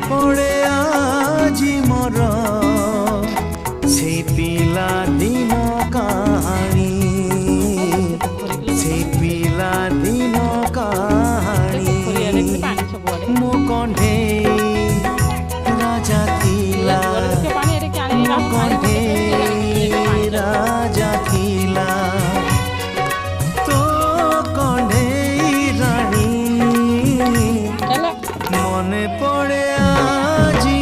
পড়ে আজি মোর সেই পিলা দিন কাহানি, সেই পিলা দিন কাহানি। মো কণ্ঠেই রাজা থিলা, মো কণ্ঠেই রাজা থিলা, তো কণ্ঠেই রানী। মনে পড়ে আজি